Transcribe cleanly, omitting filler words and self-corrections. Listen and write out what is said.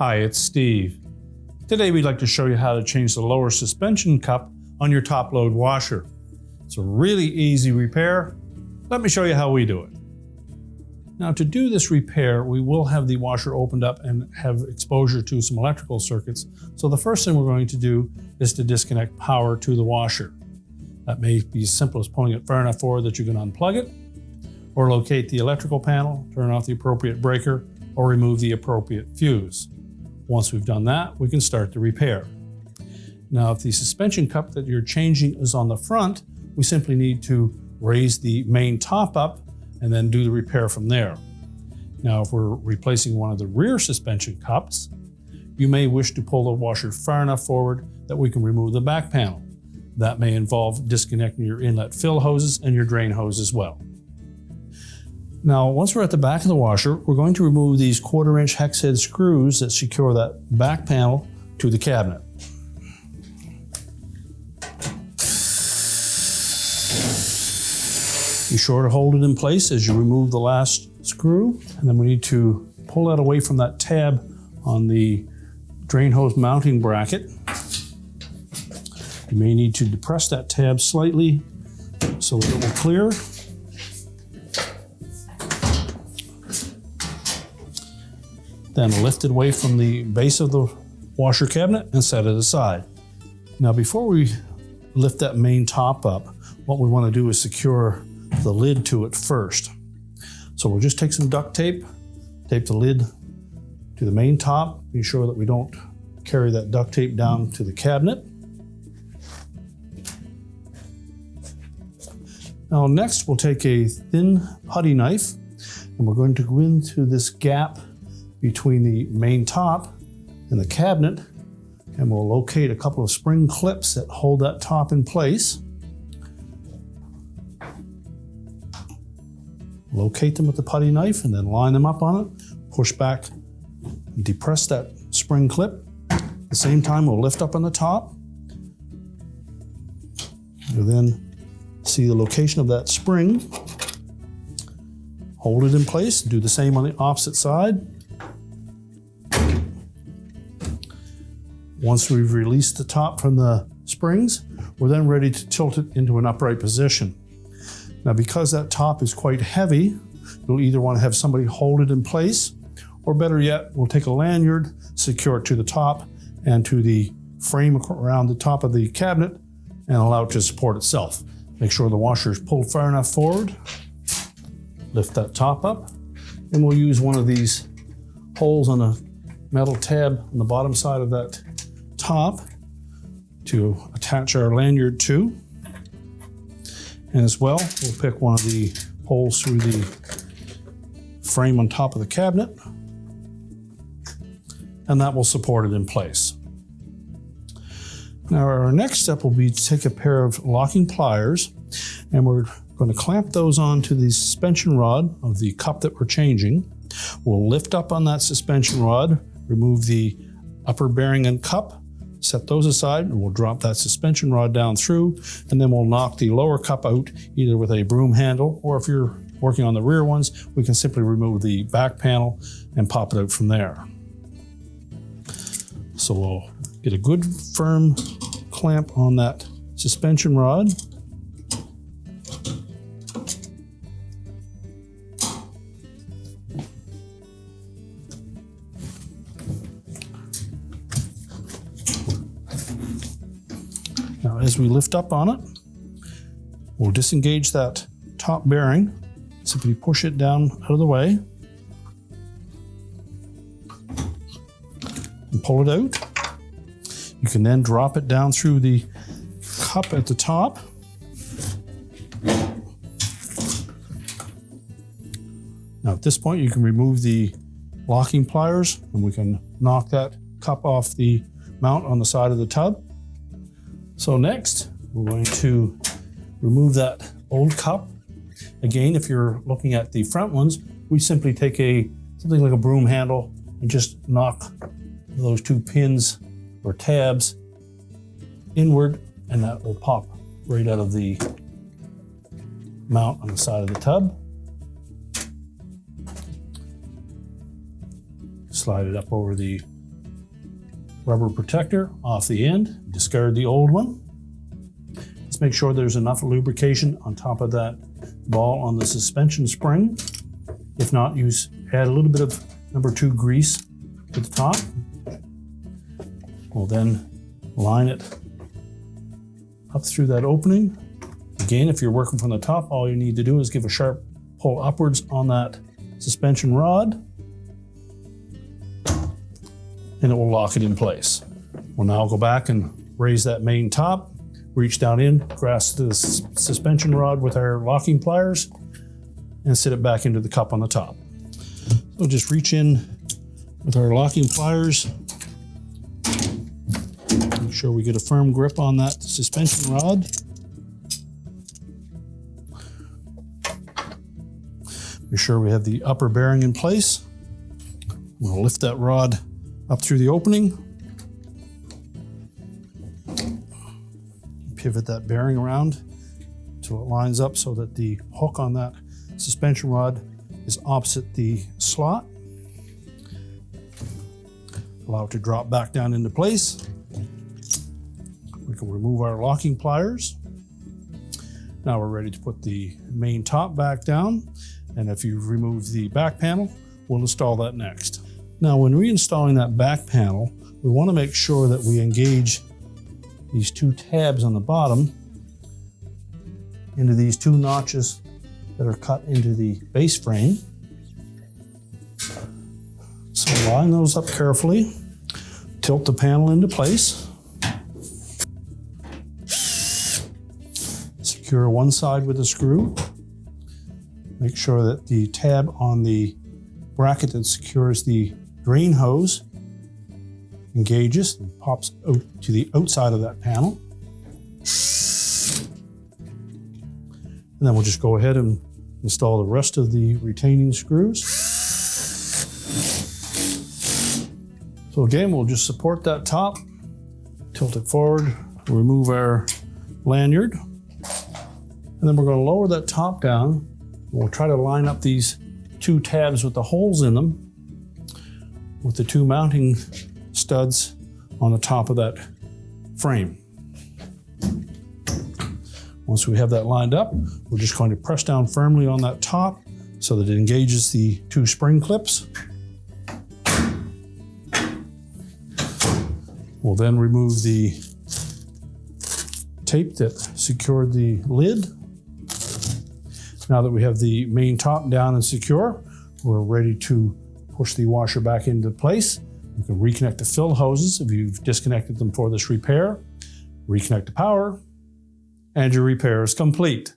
Hi, it's Steve. Today we'd like to show you how to change the lower suspension cup on your top load washer. It's a really easy repair. Let me show you how we do it. Now, to do this repair, we will have the washer opened up and have exposure to some electrical circuits. So the first thing we're going to do is to disconnect power to the washer. That may be as simple as pulling it far enough forward that you can unplug it, or locate the electrical panel, turn off the appropriate breaker, or remove the appropriate fuse. Once we've done that, we can start the repair. Now, if the suspension cup that you're changing is on the front, we simply need to raise the main top up and then do the repair from there. Now, if we're replacing one of the rear suspension cups, you may wish to pull the washer far enough forward that we can remove the back panel. That may involve disconnecting your inlet fill hoses and your drain hose as well. Now, once we're at the back of the washer, we're going to remove these 1/4-inch hex head screws that secure that back panel to the cabinet. Be sure to hold it in place as you remove the last screw, and then we need to pull that away from that tab on the drain hose mounting bracket. You may need to depress that tab slightly so that it will clear. Then lift it away from the base of the washer cabinet and set it aside. Now, before we lift that main top up, what we want to do is secure the lid to it first. So we'll just take some duct tape, tape the lid to the main top, be sure that we don't carry that duct tape down to the cabinet. Now next, we'll take a thin putty knife and we're going to go into this gap between the main top and the cabinet, and we'll locate a couple of spring clips that hold that top in place. Locate them with the putty knife and then line them up on it. Push back and depress that spring clip. At the same time, we'll lift up on the top. You'll then see the location of that spring. Hold it in place. Do the same on the opposite side. Once we've released the top from the springs, we're then ready to tilt it into an upright position. Now, because that top is quite heavy, you'll either want to have somebody hold it in place, or better yet, we'll take a lanyard, secure it to the top and to the frame around the top of the cabinet and allow it to support itself. Make sure the washer is pulled far enough forward. Lift that top up, and we'll use one of these holes on the metal tab on the bottom side of that top to attach our lanyard to. And as well, we'll pick one of the holes through the frame on top of the cabinet, and that will support it in place. Now, our next step will be to take a pair of locking pliers, and we're going to clamp those onto the suspension rod of the cup that we're changing. We'll lift up on that suspension rod, remove the upper bearing and cup, set those aside, and we'll drop that suspension rod down through, and then we'll knock the lower cup out either with a broom handle, or if you're working on the rear ones, we can simply remove the back panel and pop it out from there. So we'll get a good firm clamp on that suspension rod. Now, as we lift up on it, we'll disengage that top bearing. Simply push it down out of the way and pull it out. You can then drop it down through the cup at the top. Now, at this point, you can remove the locking pliers and we can knock that cup off the mount on the side of the tub. So next, we're going to remove that old cup. Again, if you're looking at the front ones, we simply take something like a broom handle and just knock those two pins or tabs inward, and that will pop right out of the mount on the side of the tub. Slide it up over the rubber protector off the end, discard the old one. Let's make sure there's enough lubrication on top of that ball on the suspension spring. If not, add a little bit of number 2 grease to the top. We'll then line it up through that opening. Again, if you're working from the top, all you need to do is give a sharp pull upwards on that suspension rod, and it will lock it in place. We'll now go back and raise that main top, reach down in, grasp the suspension rod with our locking pliers, and sit it back into the cup on the top. So just reach in with our locking pliers, make sure we get a firm grip on that suspension rod. Make sure we have the upper bearing in place. We'll lift that rod up through the opening. Pivot that bearing around until it lines up so that the hook on that suspension rod is opposite the slot. Allow it to drop back down into place. We can remove our locking pliers. Now we're ready to put the main top back down. And if you've removed the back panel, we'll install that next. Now, when reinstalling that back panel, we want to make sure that we engage these 2 tabs on the bottom into these 2 notches that are cut into the base frame. So line those up carefully, tilt the panel into place. Secure one side with a screw. Make sure that the tab on the bracket that secures the drain hose engages and pops out to the outside of that panel. And then we'll just go ahead and install the rest of the retaining screws. So again, we'll just support that top, tilt it forward, remove our lanyard, and then we're going to lower that top down. We'll try to line up these 2 tabs with the holes in them with the 2 mounting studs on the top of that frame. Once we have that lined up, we're just going to press down firmly on that top so that it engages the 2 spring clips. We'll then remove the tape that secured the lid. Now that we have the main top down and secure, we're ready to push the washer back into place. You can reconnect the fill hoses if you've disconnected them for this repair, reconnect the power, and your repair is complete.